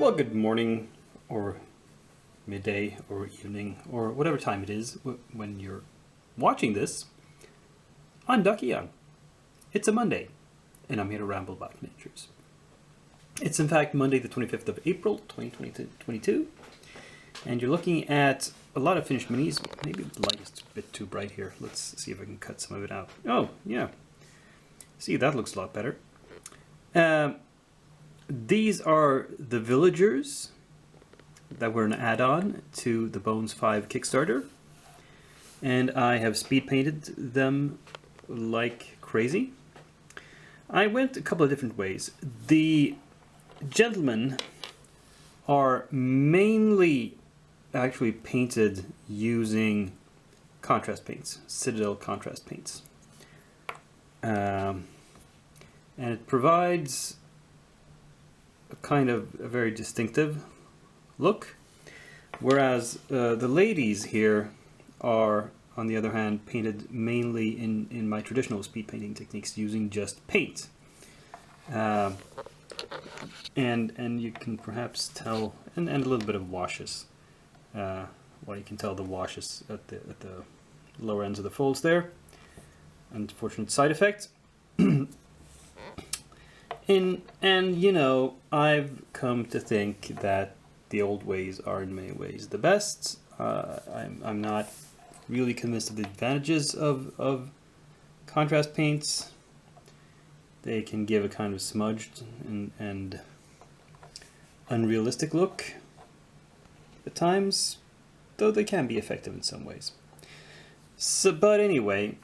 Well, good morning, or midday, or evening, or whatever time it is when you're watching this. I'm Ducky Young. It's a Monday, and I'm here to ramble about miniatures. It's in fact Monday the 25th of April, 2022, and you're looking at a lot of finished minis. Maybe the light is a bit too bright here. Let's see if I can cut some of it out. Oh, yeah. See, that looks a lot better. These are the villagers that were an add-on to the Bones 5 Kickstarter, and I have speed painted them like crazy. I went a couple of different ways. The gentlemen are mainly actually painted using contrast paints, Citadel contrast paints. And it provides a kind of a very distinctive look, whereas the ladies here are, on the other hand, painted mainly in my traditional speed painting techniques using just paint. And you can perhaps tell, and a little bit of washes. Well, you can tell the washes at the lower ends of the folds there. Unfortunate side effect. And you know, I've come to think that the old ways are in many ways the best. I'm not really convinced of the advantages of contrast paints. They can give a kind of smudged and unrealistic look at times, though they can be effective in some ways. So, but anyway,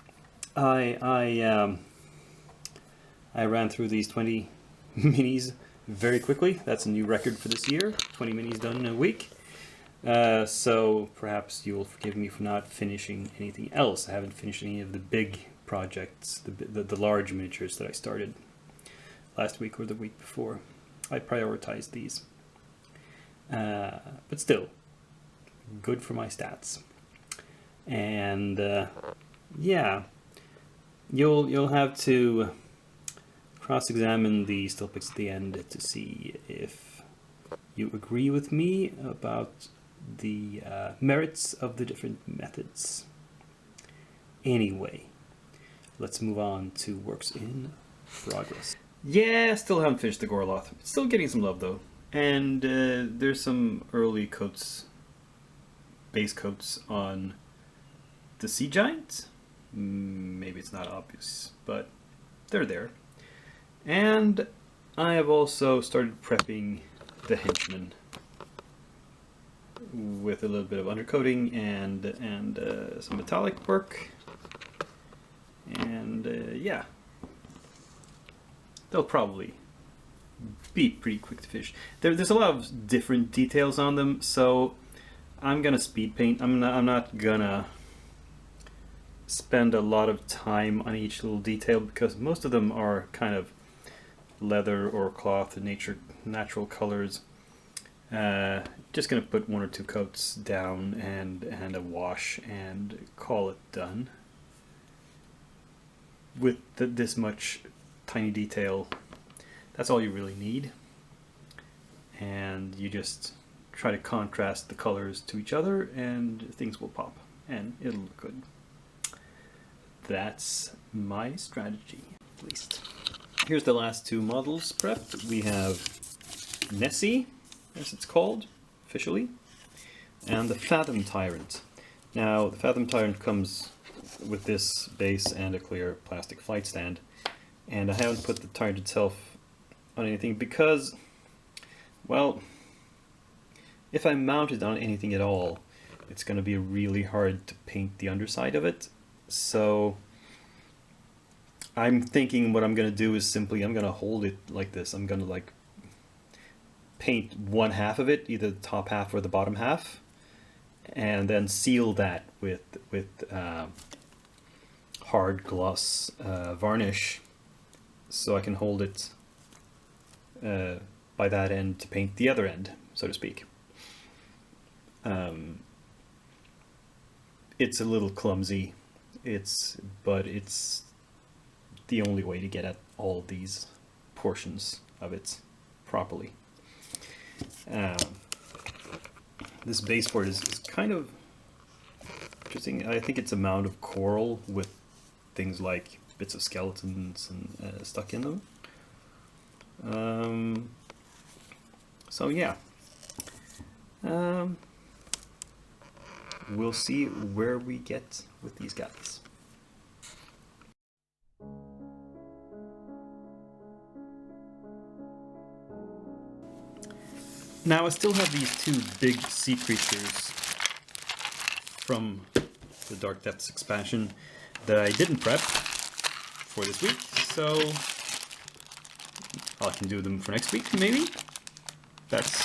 I ran through these 20 minis very quickly. That's a new record for this year. 20 minis done in a week. So perhaps you will forgive me for not finishing anything else. I haven't finished any of the big projects, the large miniatures that I started last week or the week before. I prioritized these. But still, good for my stats. And yeah, you'll have to cross-examine the still pics at the end to see if you agree with me about the merits of the different methods. Anyway, let's move on to works in progress. Yeah, still haven't finished the Gorloth. It's still getting some love though. And there's some early coats, base coats on the Sea Giant. Maybe it's not obvious, but they're there. And I have also started prepping the Henchman with a little bit of undercoating and some metallic work. And yeah, they'll probably be pretty quick to finish. There's a lot of different details on them, so I'm gonna speed paint. I'm not gonna spend a lot of time on each little detail because most of them are kind of leather or cloth, natural colors. Just gonna put one or two coats down and a wash and call it done. With this much tiny detail, that's all you really need. And you just try to contrast the colors to each other and things will pop and it'll look good. That's my strategy, at least. Here's the last two models prepped. We have Nessie, as it's called, officially, and the Fathom Tyrant. Now, the Fathom Tyrant comes with this base and a clear plastic flight stand, and I haven't put the Tyrant itself on anything because, well, if I mount it on anything at all, it's going to be really hard to paint the underside of it, so I'm thinking what I'm going to do is simply, I'm going to hold it like this. I'm going to like paint one half of it, either the top half or the bottom half, and then seal that with hard gloss varnish so I can hold it by that end to paint the other end, so to speak. It's a little clumsy, but it's the only way to get at all these portions of it properly. This baseboard is kind of interesting. I think it's a mound of coral with things like bits of skeletons and stuck in them. So yeah, we'll see where we get with these guys. Now I still have these two big sea creatures from the Dark Depths expansion that I didn't prep for this week, so I can do them for next week, maybe. That's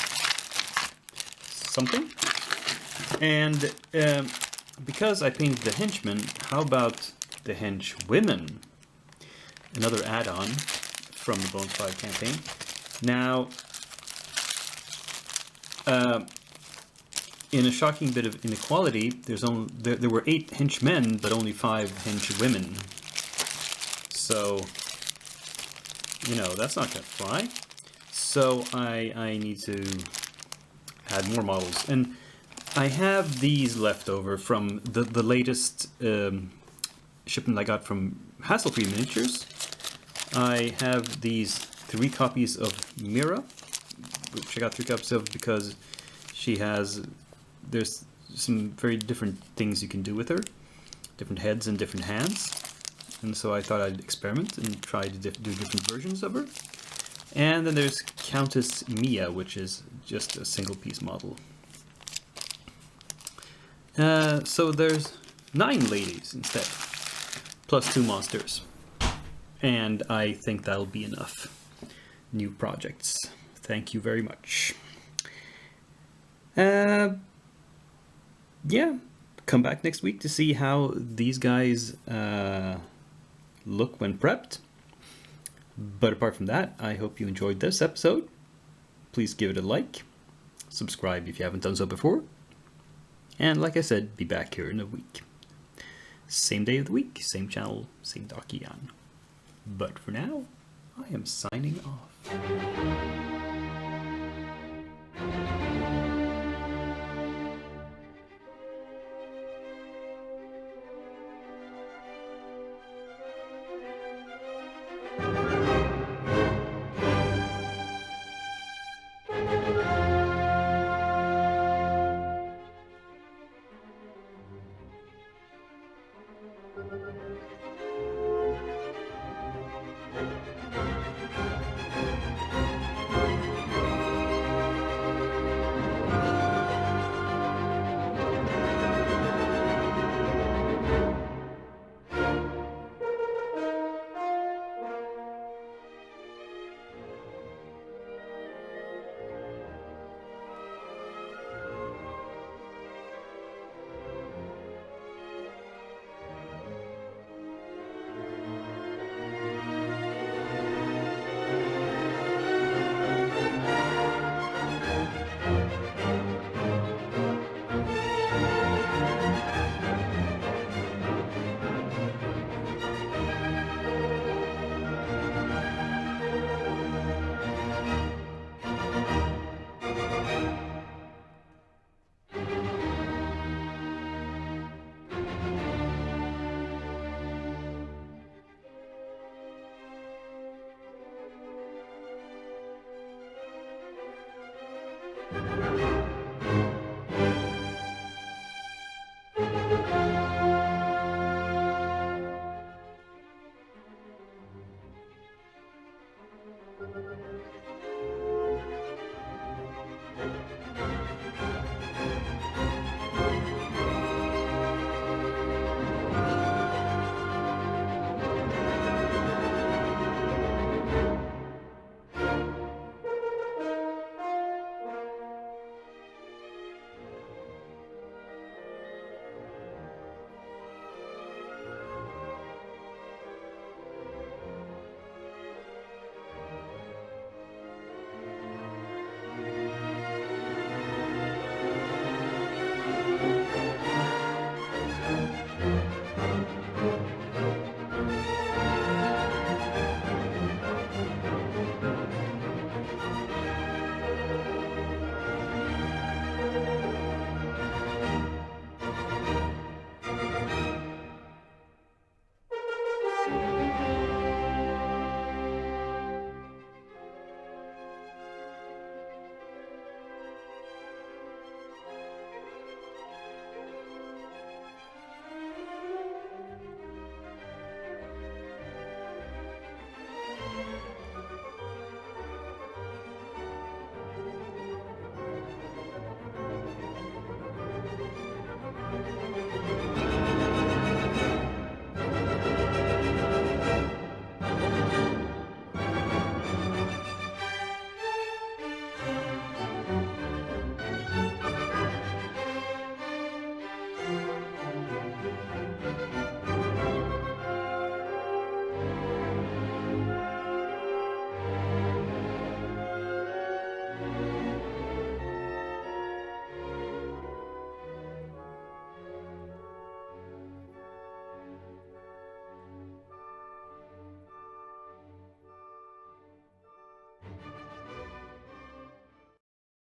something. And because I painted the henchmen, how about the henchwomen? Another add-on from the Bones 5 campaign. Now, in a shocking bit of inequality, there were 8 henchmen, but only 5 henchwomen. So, you know, that's not gonna fly. So I need to add more models. And I have these left over from the latest shipment I got from Hassle-Free Miniatures. I have these 3 copies of Mira, which I got 3 copies of because there's some very different things you can do with her. Different heads and different hands. And so I thought I'd experiment and try to do different versions of her. And then there's Countess Mia, which is just a single piece model. So there's 9 ladies instead, plus 2 monsters. And I think that'll be enough. New projects. Thank you very much. Yeah, come back next week to see how these guys look when prepped. But apart from that, I hope you enjoyed this episode. Please give it a like. Subscribe if you haven't done so before. And like I said, be back here in a week. Same day of the week, same channel, same Dakian. But for now, I am signing off.